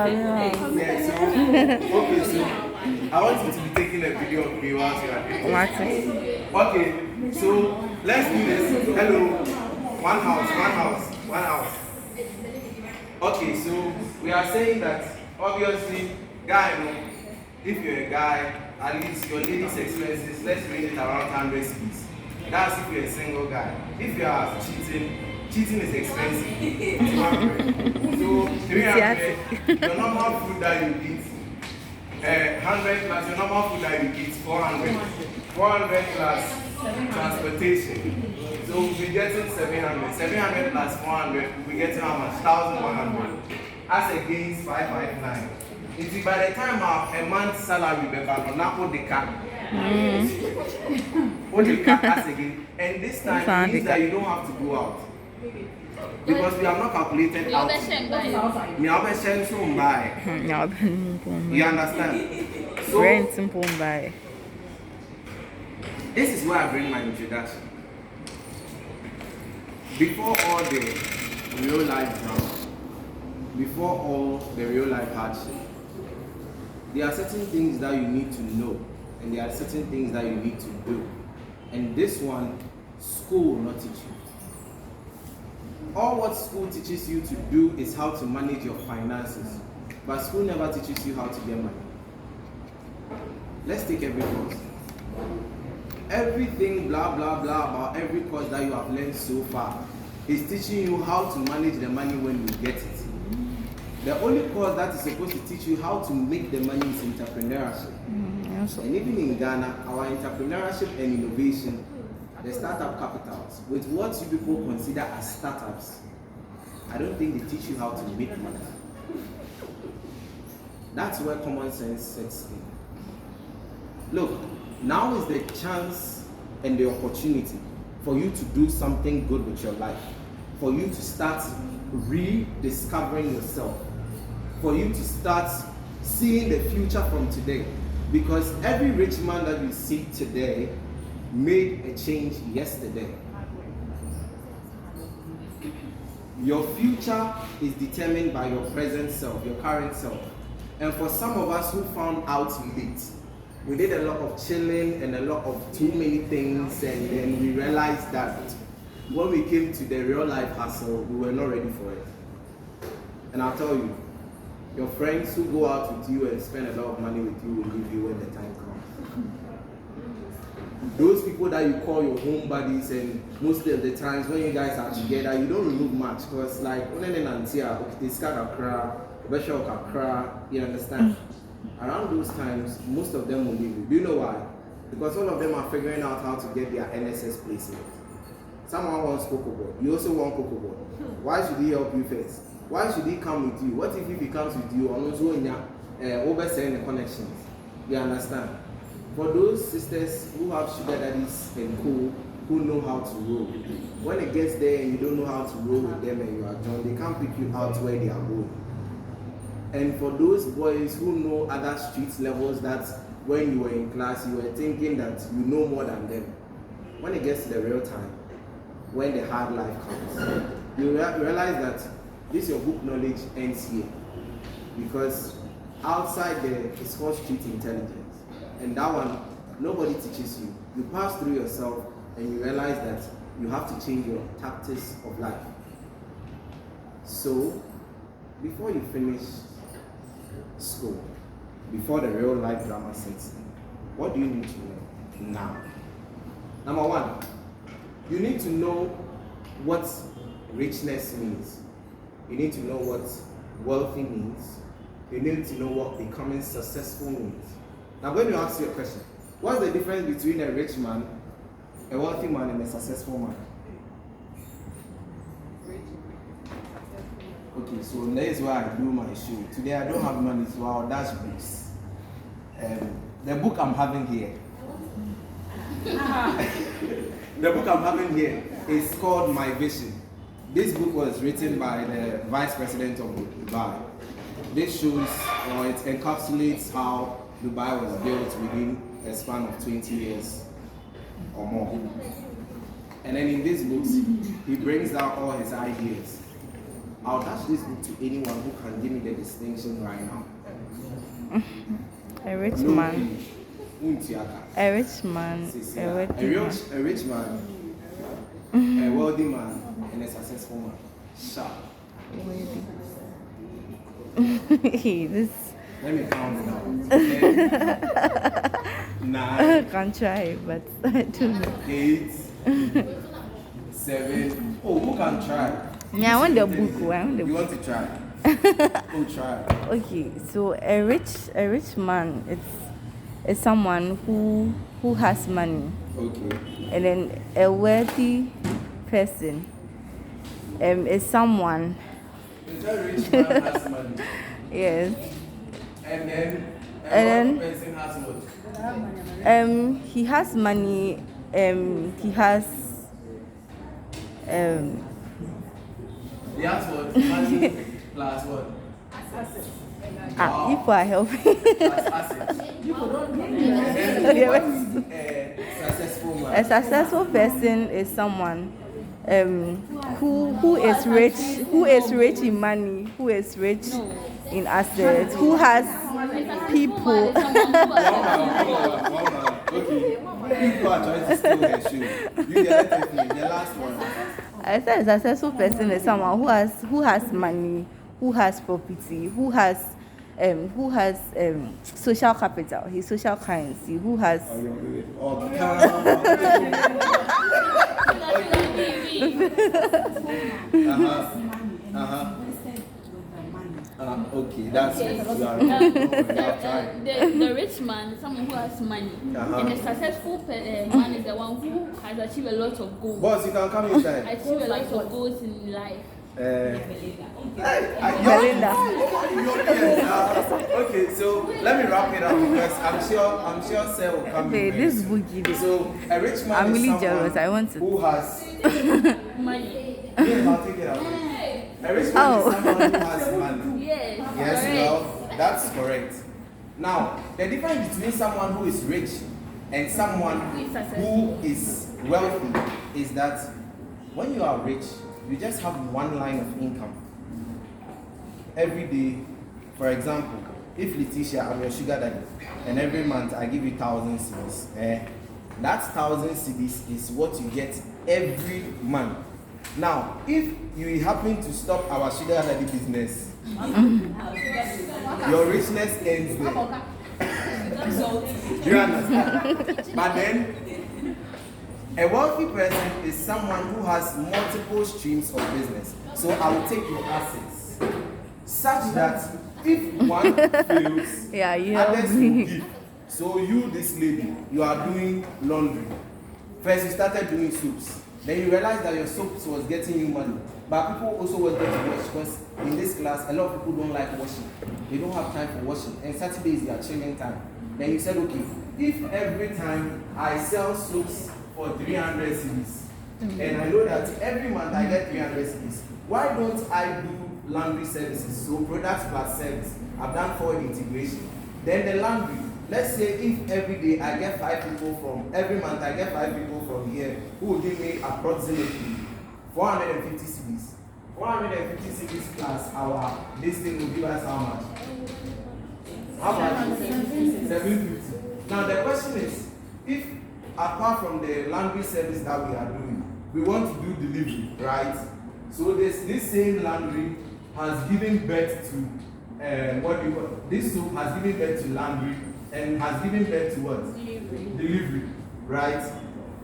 Yeah, so, okay, so I want you to be taking a video of me whilst you are doing this. Okay, so let's do this. Hello. One house. Okay, so we are saying that obviously, guy, no, if you're a guy, at least your ladies' expenses, let's rate it around 100 cedis. That's if you're a single guy. If you are cheating is expensive. 200. So 300, your normal food that you eat, 100 plus your normal food that you eat, 400. 400 plus transportation. So we'll be getting 700. 700 plus 400, we'll be getting how much? 1,100. As against 559. It's by the time a month's salary be back on Napo the car. Only car as again. And this time means that you don't have to go out. Because we have not calculated out. You understand? So this is where I bring my introduction. Before all the real life drama, before all the real life hardship, there are certain things that you need to know, and there are certain things that you need to do. And this one, school will not teach you. All what school teaches you to do is how to manage your finances, but school never teaches you how to get money. Let's take every course. Everything blah blah blah about every course that you have learned so far is teaching you how to manage the money when you get it. The only course that is supposed to teach you how to make the money is entrepreneurship. And even in Ghana, our entrepreneurship and innovation, the startup capitals, with what you people consider as startups, I don't think they teach you how to make money. That's where common sense sets in. Look, now is the chance and the opportunity for you to do something good with your life, for you to start rediscovering yourself, for you to start seeing the future from today. Because every rich man that you see today made a change yesterday. Your future is determined by your present self, your current self. And for some of us who found out late, we did a lot of chilling and a lot of too many things, and then we realized that when we came to the real life hustle, we were not ready for it. And I'll tell you, your friends who go out with you and spend a lot of money with you will leave you when the time comes. Those people that you call your home buddies, and most of the times when you guys are together, you don't remove much, because like, you understand? Around those times, most of them will leave you. Do you know why? Because all of them are figuring out how to get their NSS placement. Someone wants CocoBoard. You also want CocoBoard. Why should he help you first? Why should he come with you? What if he comes with you and also in your overselling the connections? You understand? For those sisters who have sugar daddies and co who know how to roll, when it gets there and you don't know how to roll with them and you are done, they can't pick you out where they are going. And for those boys who know other street levels, that when you were in class, you were thinking that you know more than them. When it gets to the real time, when the hard life comes, you realize that this your book knowledge ends here. Because outside there is called street intelligence. And that one, nobody teaches you. You pass through yourself and you realize that you have to change your tactics of life. So, before you finish school, before the real life drama sets in, what do you need to know now? Number one, you need to know what richness means. You need to know what wealthy means. You need to know what becoming successful means. Now I'm going to ask you a question. What's the difference between a rich man, a wealthy man, and a successful man? Okay, so that is why I do my show. Today I don't have money, so I'll dash books. The book I'm having here. The book I'm having here is called My Vision. This book was written by the Vice President of Dubai. This shows, or it encapsulates how Dubai was built within a span of 20 years or more. And then in these books, he brings out all his ideas. I'll dash this book to anyone who can give me the distinction right now. A rich No man. English. Untiaka. A rich man. Sis, A yeah. wealthy man. A rich man, a wealthy man, and a successful man. Sharp. This. Let me count it down. 10, 9, Can't try, but I don't know. 8, 7. Oh, who can try? Yeah, I want the book. I want the You book. want to try? Oh, try. Okay, so a rich man, it's someone who has money, Okay. and then a wealthy person is someone. Is that rich man has money? Yes. And then And wealthy person has what? He has money. He has He has what? Money plus what? If I help. Plus assets. And then what is successful man? A successful person is someone who is rich in money, who is rich in assets, who has people. One man. Okay. People are trying to steal her shoe. You get it, the last one. I said a successful person is someone who has money, who has property, who has social capital, his social currency, who has Okay, that's it. You are right. The rich man is someone who has money, and the successful man is the one who has achieved a lot of goals. Boss, you can come inside. Achieve a lot of goals in life. Belinda. Okay, so let me wrap it up because I'm sure Sir will come Okay, in. this boogie. So a rich man I'm is really someone jealous. I want to. who has Money. Yeah, I'll take it away. A rich man is someone who has money. Yes. Yes, correct. well, that's correct. Now, the difference between someone who is rich and someone who is wealthy is that when you are rich, you just have one line of income. Every day, for example, if Letitia, I'm your sugar daddy, and every month I give you 1,000 cedis, that 1,000 cedis is what you get every month. Now, if you happen to stop our sugar daddy business, your richness ends there. Do you understand? But then, a wealthy person is someone who has multiple streams of business. So I will take your assets, such that if one fails, Yeah, you others help will me. give. So you, this lady, you are doing laundry. First you started doing soups. Then you realized that your soaps was getting you money. But people also want to wash because in this class, a lot of people don't like washing. They don't have time for washing. And Saturday is their chilling time. Then you said, okay, if every time I sell soaps for 300 cedis, and I know that every month I get 300 cedis, why don't I do laundry services? So products plus service. I've done forward integration. Then the laundry. Let's say if every day I get 5 people from, every month I get 5 people from here who will give me approximately 450 cedis. 450 cedis plus our, this thing will give us how much? How much? 750. Now the question is, if apart from the laundry service that we are doing, we want to do delivery, right? So this same laundry has given birth to, this soap has given birth to laundry and has given birth to what? Delivery, right?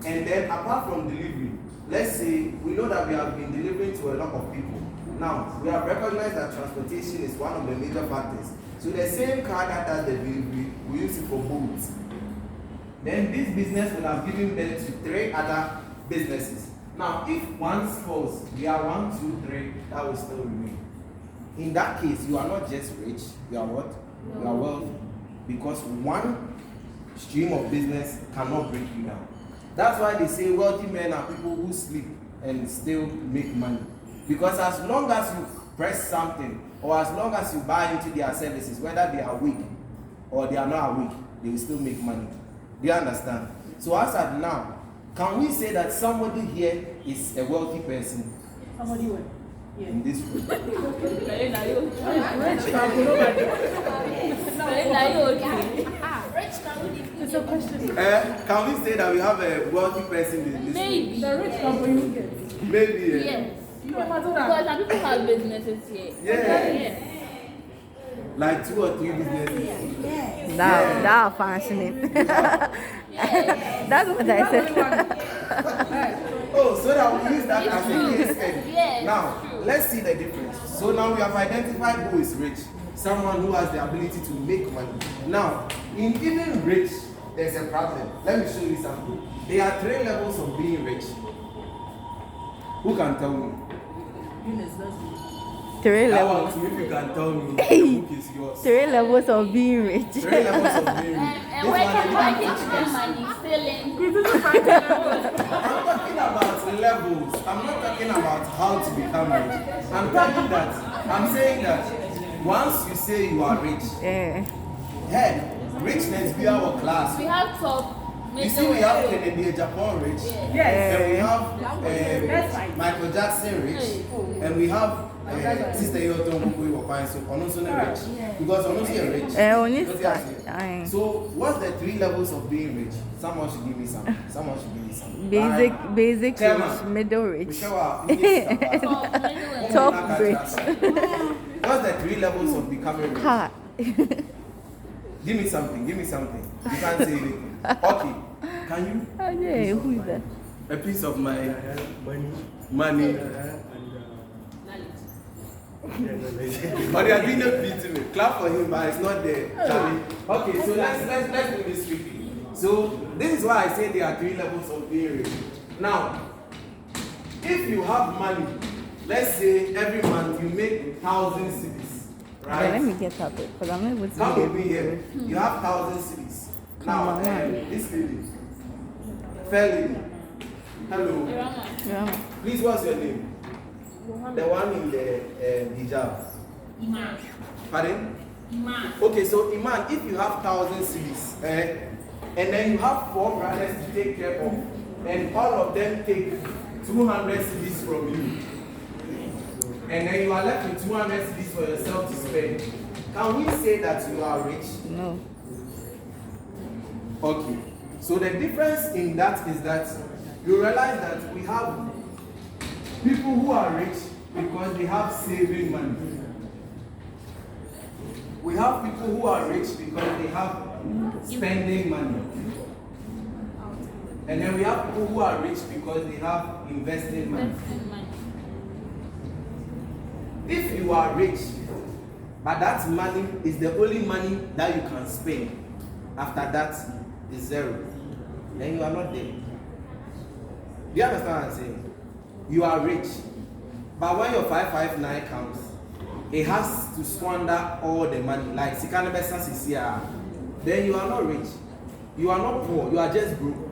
And then apart from delivery, let's say we know that we have been delivering to a lot of people. Now, we have recognized that transportation is one of the major factors. So the same car that does the delivery, we use it for boats. Then this business will have given birth to 3 other businesses. Now, if one falls, we are 1, 2, 3, that will still remain. In that case, you are not just rich, you are what? You are wealthy. Because one stream of business cannot break you down. That's why they say wealthy men are people who sleep and still make money. Because as long as you press something, or as long as you buy into their services, whether they are weak or they are not weak, they will still make money. Do you understand? So as at now, can we say that somebody here is a wealthy person? Somebody what? in this room. It's a question. Can we say that we have a wealthy person in this room? Maybe. The rich company gets. Maybe. Yes. No, Because some people have businesses here. Yeah. Like 2 or 3 businesses. That functioning. That's what I said. Oh, so that we use that as a case study. Yes, Now, true. let's see the difference. So now we have identified who is rich. Someone who has the ability to make money. Now, in even rich, there's a problem. Let me show you something. There are 3 levels of being rich. Who can tell me? 3 I levels. want to, if you can tell me, the book is yours. 3 levels of being rich. 3 levels of being rich. And This working one, to get money, stealing. I'm talking about levels. I'm not talking about how to become rich. I'm saying that once you say you are rich, Yeah. hey, richness be our class. We have top. You see, we have Kennedy Japan rich, and we have Michael Jackson rich, and we have Sister Yoto Mukui Wakai, so Onoso rich. Because Onoso rich. Onista. So, what's the 3 levels of being rich? Someone should give me some. Someone should give me some. Basic Chairman. rich, middle rich, Whichever. top rich. What's the 3 levels of becoming rich? Ha. Give me something. Give me something. You can't say anything. Okay. Can you? Oh, yeah, who is that? A piece of my money. But they are doing a beat to me. Clap for him, but it's not there. Charlie. Okay, so let's do this quickly. So this is why I say there are 3 levels of being rich. Now, if you have money, let's say every month you make 1,000 cedis, right? Yeah, let me get up it because I'm not able to Come get with me here. You have 1,000 cedis. Now, this lady, fair lady. Hello. Yeah. Please, what's your name? The one in the hijab. Iman. Pardon? Iman. Okay, so Iman, if you have 1,000 cedis, and then you have 4 brothers to take care of, and all of them take 200 cedis from you, and then you are left with 200 cedis for yourself to spend, can we say that you are rich? No. Okay. So the difference in that is that you realize that we have people who are rich because they have saving money. We have people who are rich because they have spending money. And then we have people who are rich because they have investing money. If you are rich, but that money is the only money that you can spend, after that is 0, then you are not there. Do you understand what I'm saying? You are rich, but when your 559 comes, it has to squander all the money. Like Sikanabesa Sisia, then you are not rich. You are not poor. You are just broke.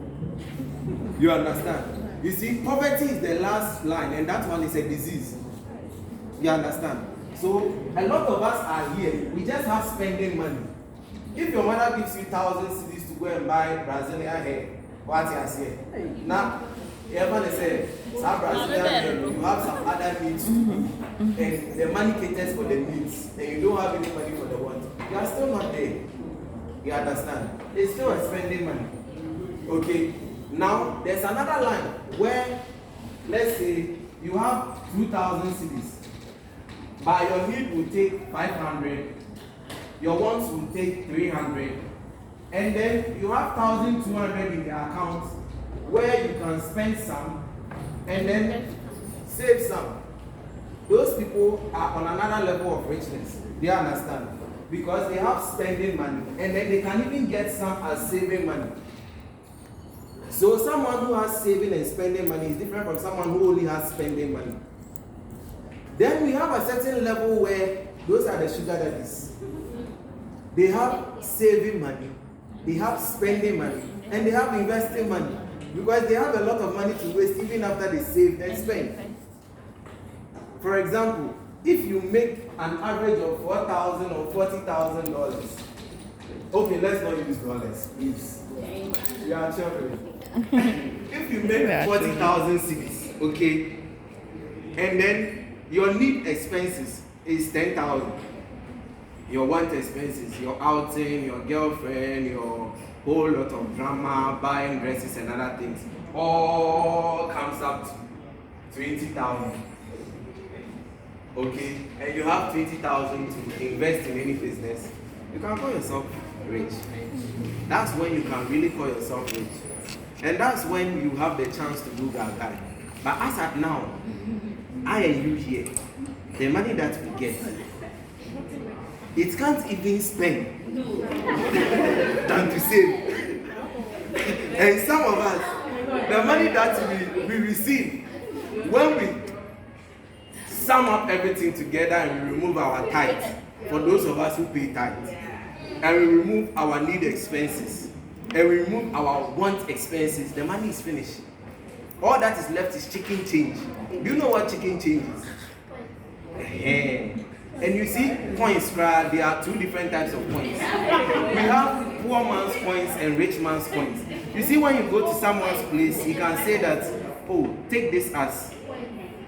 You understand? You see, poverty is the last line, and that one is a disease. You understand? So a lot of us are here. We just have spending money. If your mother gives you 1,000 cedis to go and buy Brazilian hair, what you say? Now, everyone say, some Brazilian hair, you have some other needs, and the money caters for the needs, and you don't have any money for the wants. You are still not there. You understand? It's still a spending money. Okay. Now, there's another line where, let's say, you have 2,000 cedis, but your need will take 500. Your wants will take 300, and then you have 1,200 in the account where you can spend some and then save some. Those people are on another level of richness. Do you understand? Because they have spending money and then they can even get some as saving money. So someone who has saving and spending money is different from someone who only has spending money. Then we have a certain level where those are the sugar daddies. They have saving money, they have spending money, and they have investing money. Because they have a lot of money to waste even after they save and spend. For example, if you make an average of $4,000 or $40,000, okay, let's not use dollars, please. We are children. If you make 40,000 cedis, okay, and then your need expenses is 10,000. Your want expenses, your outing, your girlfriend, your whole lot of drama, buying dresses and other things, all comes up to 20,000. Okay, and you have 20,000 to invest in any business. You can call yourself rich. That's when you can really call yourself rich. And that's when you have the chance to do that guy. But as at now, I and you here, the money that we get, it can't even spend than to save. And some of us, the money that we receive, when we sum up everything together and we remove our tithe, for those of us who pay tithe, and we remove our need expenses, and we remove our want expenses, the money is finished. All that is left is chicken change. Do you know what chicken change is? And you see coins, right? There are two different types of coins. We have poor man's coins and rich man's coins. You see, when you go to someone's place, you can say that, oh, take this as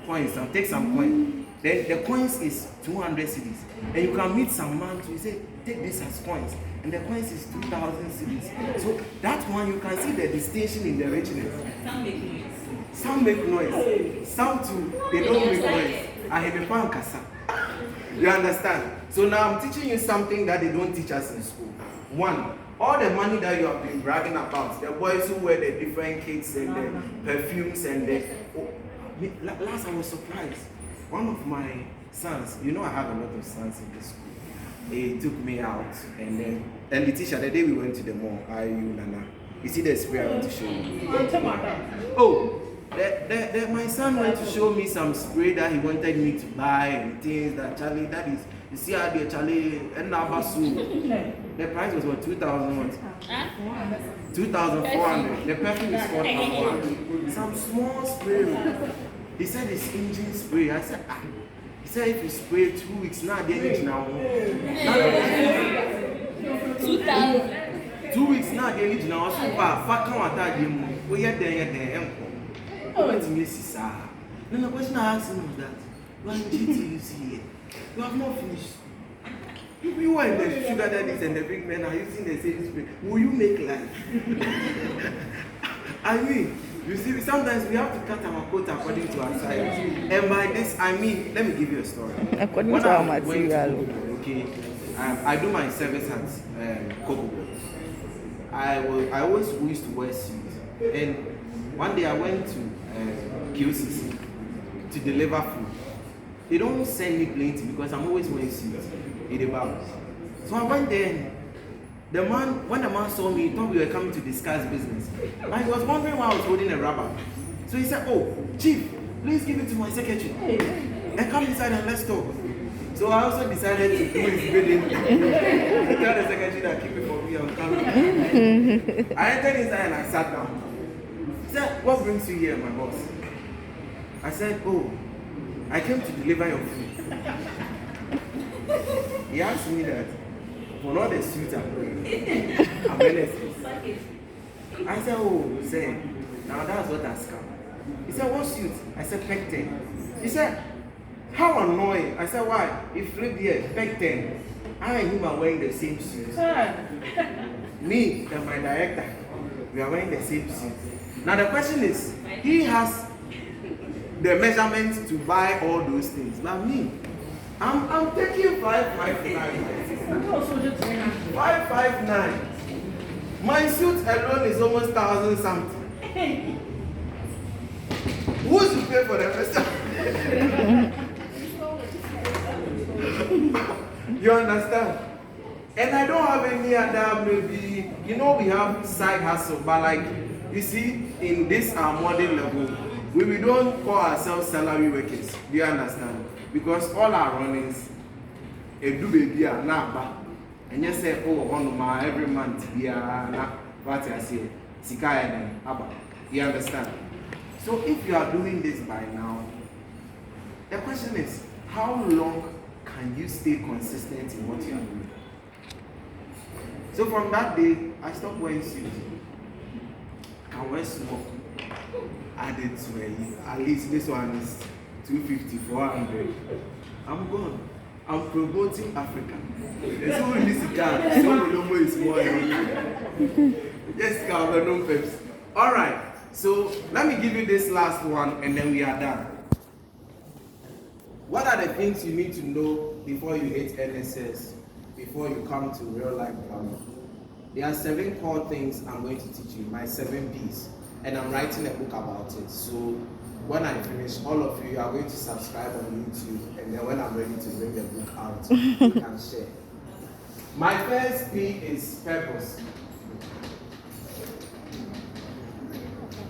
coins, and take some coin. Then the coins is 200 cedis. And you can meet some man to say, take this as coins. And the coins is 2,000 cedis. So that one, you can see the distinction in the richness. Some make noise. Some too, they don't make noise. I have a fan kasa. You understand? So now I'm teaching you something that they don't teach us in school. One, all the money that you have been bragging about, the boys who wear the different cakes and the perfumes and the... Oh, last I was surprised. One of my sons, you know I have a lot of sons in this school. He took me out and the teacher, the day we went to the mall, Nana. You see the spray I want to show you? Oh! My son went to show me some spray that he wanted me to buy and things that Charlie, that is, you see how the Charlie and Nabasu. The price was what, 2,000 what? 2,400. The perfume is 4,100. Some small spray. He said it's engine spray. I said, ah. He said if you spray 2 weeks, now they need now. 2,000. 2 weeks now they need now. So far, come on, that you. We are there. Went to Mrs. Sarah. Then the question I asked him was that, why GT you see here? You have not finished. You are in the sugar daddies and the big men are using the same spray. Will you make life? I mean, you see, sometimes we have to cut our coat according to our size. And by this, I mean, let me give you a story. According when to our I went material. to Kobo, okay, I do my service at Kobo. I always used to wear suits. And one day I went to QCC to deliver food. They don't send me plenty because I'm always wearing suits in the bar. So I went there. When the man saw me, he thought we were coming to discuss business. And he was wondering why I was holding a rubber. So he said, oh, Chief, please give it to my secretary. And come inside and let's talk. So I also decided to do his bidding. Tell the secretary that keep it for me on camera. I entered inside and I sat down. He said, what brings you here, my boss? I said, oh, I came to deliver your food. He asked me that, for all the suits I'm wearing, I'm innocent. I said, oh, he said, now that's what has come. He said, what suit? I said, Peg 10. He said, how annoying. I said, why? He flipped here, Peg 10. I and him are wearing the same suit. Me and my director, we are wearing the same suit. Now the question is, he has the measurements to buy all those things. But me, I'm taking 559. 559. My suit alone is almost 1,000 something. Who should pay for the rest of it? You understand? And I don't have any other, maybe, you know, we have side hustle, but like, you see, in this modern level, we don't call ourselves salary workers. Do you understand? Because all our runnings, a do baby are now, and you say, oh, on every month, what I say, Sikaya and Abba. You understand? So if you are doing this by now, the question is, how long can you stay consistent in what you are doing? So from that day, I stopped wearing suits. I can wear smoke. Added to at least this one is 250, 400. I'm gone. I'm promoting Africa. There's no this guy. Some is more. Yes, no peps. All right. So let me give you this last one, and then we are done. What are the things you need to know before you hit NSS, before you come to real life drama? There are 7 core things I'm going to teach you, my 7 P's, and I'm writing a book about it. So when I finish, all of you are going to subscribe on YouTube, and then when I'm ready to bring the book out, you can share. My first P is purpose.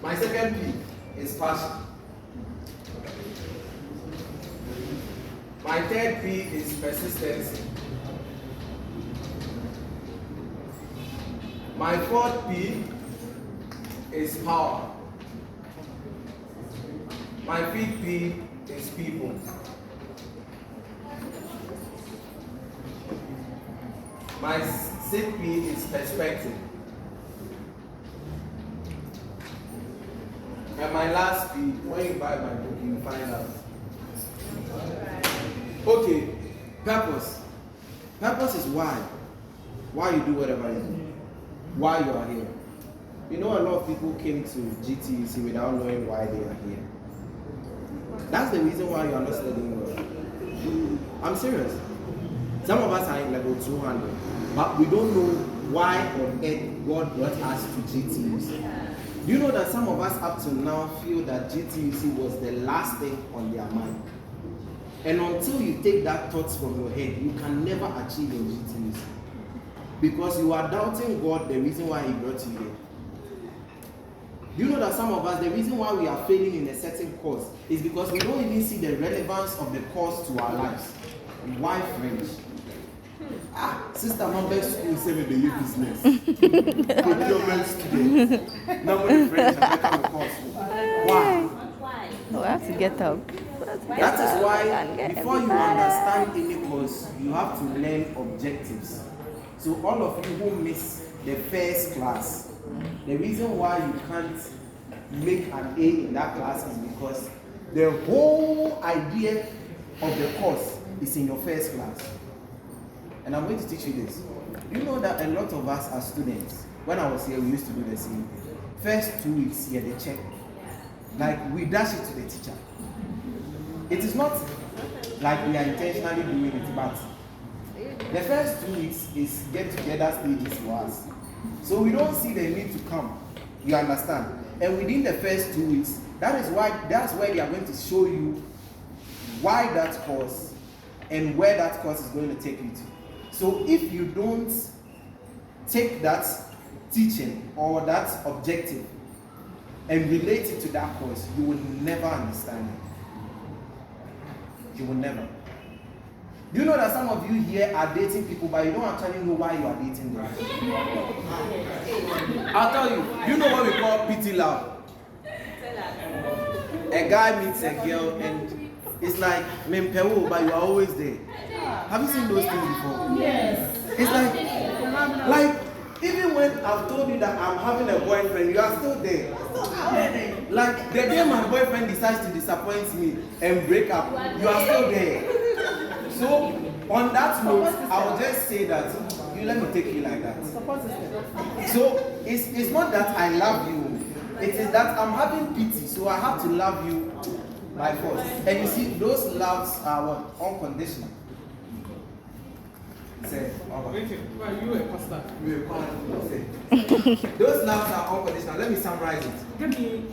My second P is passion. My third P is persistency. My fourth P is power. My fifth P is people. My sixth P is perspective. And my last P, when you buy my book, you find out. Okay, purpose. Purpose is why. Why you do whatever you do. Why you are here. You know, a lot of people came to GTUC without knowing why they are here. That's the reason why you are not studying well. I'm serious. Some of us are in level 200, but we don't know why on earth God brought us to GTUC. Do you know that some of us up to now feel that GTUC was the last thing on their mind? And until you take that thoughts from your head, you can never achieve in GTUC. Because you are doubting God, the reason why He brought you here. Do you know that some of us, the reason why we are failing in a certain course is because we don't even see the relevance of the course to our lives. Why French? Sister Mambek school said the youth business. Procurement students. Nobody French and become a course. Why? Oh, I have to get up. That is why before you understand any course, you have to learn objectives. So all of you who miss the first class, the reason why you can't make an A in that class is because the whole idea of the course is in your first class. And I'm going to teach you this. You know that a lot of us as students, when I was here, we used to do the same thing. First 2 weeks here, they check. Like we dash it to the teacher. It is not like we are intentionally doing it, but the first 2 weeks is get together stages for us. So we don't see the need to come. You understand? And within the first 2 weeks, that's where they are going to show you why that course and where that course is going to take you to. So if you don't take that teaching or that objective and relate it to that course, you will never understand it. You will never. Do you know that some of you here are dating people, but you don't actually know why you are dating them? I'll tell you. You know what we call pity love? A guy meets a girl and it's like, Mempewo, but you are always there. Have you seen those things before? Yes. It's like even when I've told you that I'm having a boyfriend, you are still there. Like the day my boyfriend decides to disappoint me and break up, you are still there. So on that note, I will just say that you let me take you like that. So it's not that I love you, it is that I'm having pity, so I have to love you by force. And you see, those loves are what? Unconditional. Say, you a pastor. Those loves are unconditional. Let me summarize it. Give me.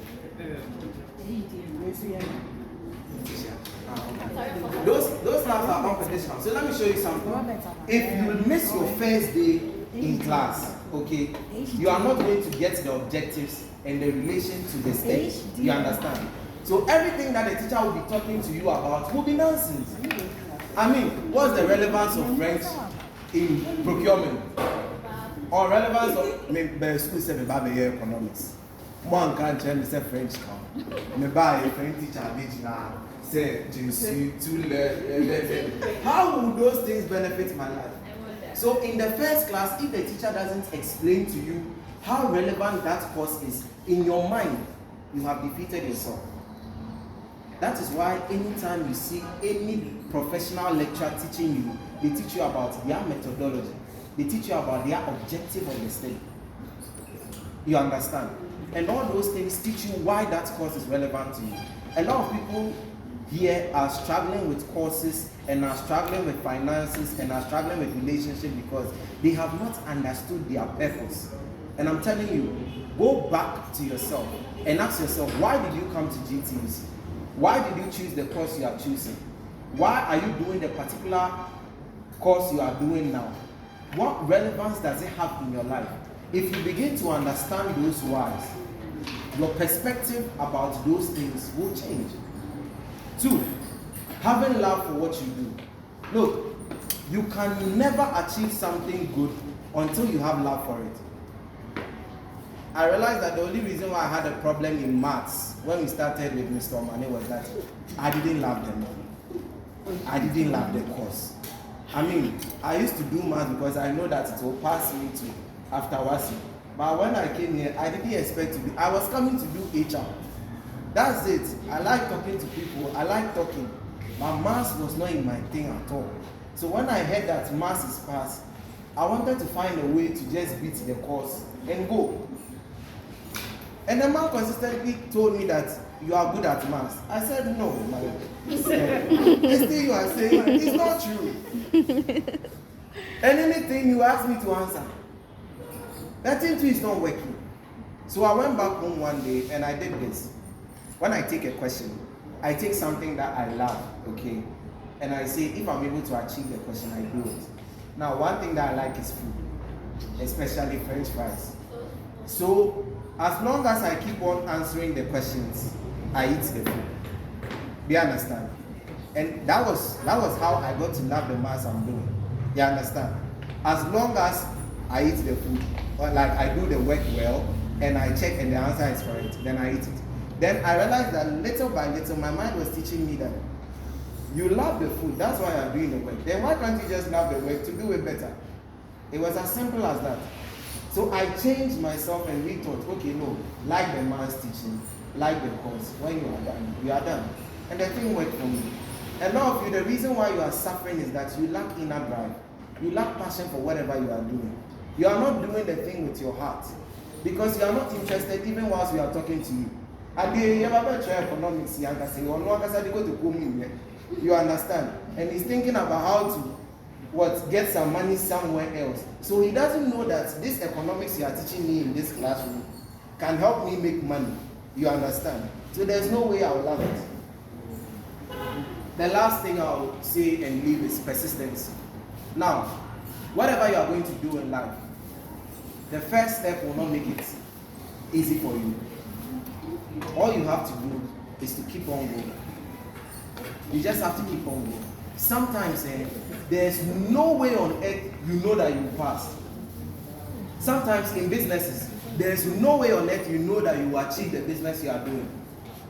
Those loves are unconditional. So let me show you something. If you miss your first day in class, okay, you are not going to get the objectives and the relation to the stage. You understand? So everything that the teacher will be talking to you about will be nonsense. I mean, what's the relevance of French in procurement? Or relevance of school say economics. One can't tell me say French come. Me buy a French teacher say how will those things benefit my life? So in the first class, if the teacher doesn't explain to you how relevant that course is, in your mind, you have defeated yourself. That is why anytime you see any professional lecturer teaching you, they teach you about their methodology. They teach you about their objective of the study. You understand? And all those things teach you why that course is relevant to you. A lot of people here are struggling with courses and are struggling with finances and are struggling with relationships because they have not understood their purpose. And I'm telling you, go back to yourself and ask yourself, why did you come to GTUC? Why did you choose the course you are choosing? Why are you doing the particular course you are doing now? What relevance does it have in your life? If you begin to understand those whys, your perspective about those things will change. 2, having love for what you do. Look, you can never achieve something good until you have love for it. I realized that the only reason why I had a problem in maths when we started with Mr. Omane was that I didn't love them. I didn't love the course. I mean, I used to do maths because I know that it will pass me to after WASI. But when I came here, I didn't expect to be. I was coming to do HR. That's it. I like talking to people. I like talking. But maths was not in my thing at all. So when I heard that maths is passed, I wanted to find a way to just beat the course and go. And the man consistently told me that you are good at maths. I said, no, man. This thing you are saying, it's not true. And anything you ask me to answer, that thing too is not working. So I went back home one day and I did this. When I take a question, I take something that I love, okay? And I say, if I'm able to achieve the question, I do it. Now, one thing that I like is food, especially French fries. So, as long as I keep on answering the questions, I eat the food. Do you understand? And that was how I got to love the maths I'm doing. You understand? As long as I eat the food, or like I do the work well, and I check and the answer is correct, then I eat it. Then I realized that little by little, my mind was teaching me that you love the food, that's why you're doing the work. Then why can't you just love the work to do it better? It was as simple as that. So I changed myself and rethought, okay, no, like the man's teaching, like the course, when you are done. And the thing worked for me. A lot of you, the reason why you are suffering is that you lack inner drive. You lack passion for whatever you are doing. You are not doing the thing with your heart. Because you are not interested even whilst we are talking to you. You understand? And he's thinking about how to get some money somewhere else. So he doesn't know that this economics you are teaching me in this classroom can help me make money. You understand? So there's no way I'll love it. The last thing I'll say and leave is persistence. Now, whatever you are going to do in life, the first step will not make it easy for you. All you have to do is to keep on going. You just have to keep on going. Sometimes there's no way on earth you know that you pass. Sometimes in businesses, there's no way on earth you know that you achieve the business you are doing.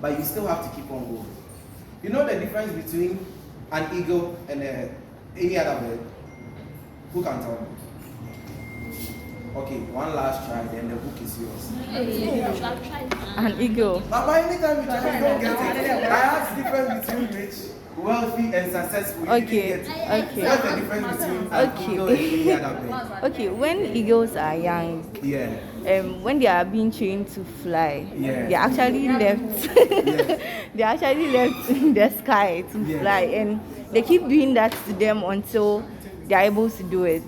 But you still have to keep on going. You know the difference between an eagle and any other bird? Who can tell me? Okay, one last try, then the book is yours. An eagle. But by any time you try, you don't get it. I asked the difference between rich, wealthy, and successful. You didn't get it. Okay. What's the difference between an eagle and any other bird? Okay, when eagles are young, Yeah. when they are being trained to fly, Yeah. they actually left. They actually left in the sky to fly, and they keep doing that to them until they are able to do it.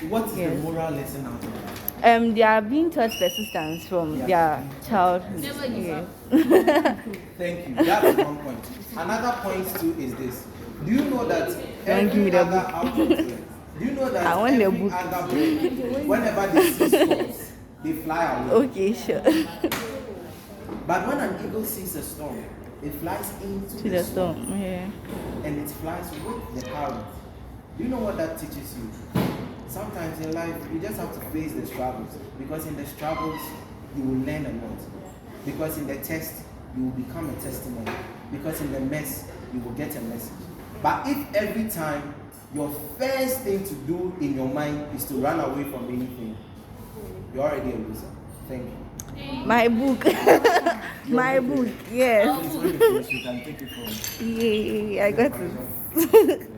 What is the moral lesson out of that? They are being taught persistence from their childhood. Never give Yeah. up. Thank you. That's one point. Another point too is this. Do you know that Don't give me the book. do you know that I want the every book. other bird, whenever they see storms, they fly away? Okay, sure. But when an eagle sees a storm, it flies into To the storm. Yeah. and it flies with the current. Do you know what that teaches you? Sometimes in life, you just have to face the struggles. Because in the struggles, you will learn a lot. Because in the test, you will become a testimony. Because in the mess, you will get a message. But if every time, your first thing to do in your mind is to run away from anything, you're already a loser. Thank you. My book. My book, yes. Please, when you finish, you can take it from. Yeah, I got it.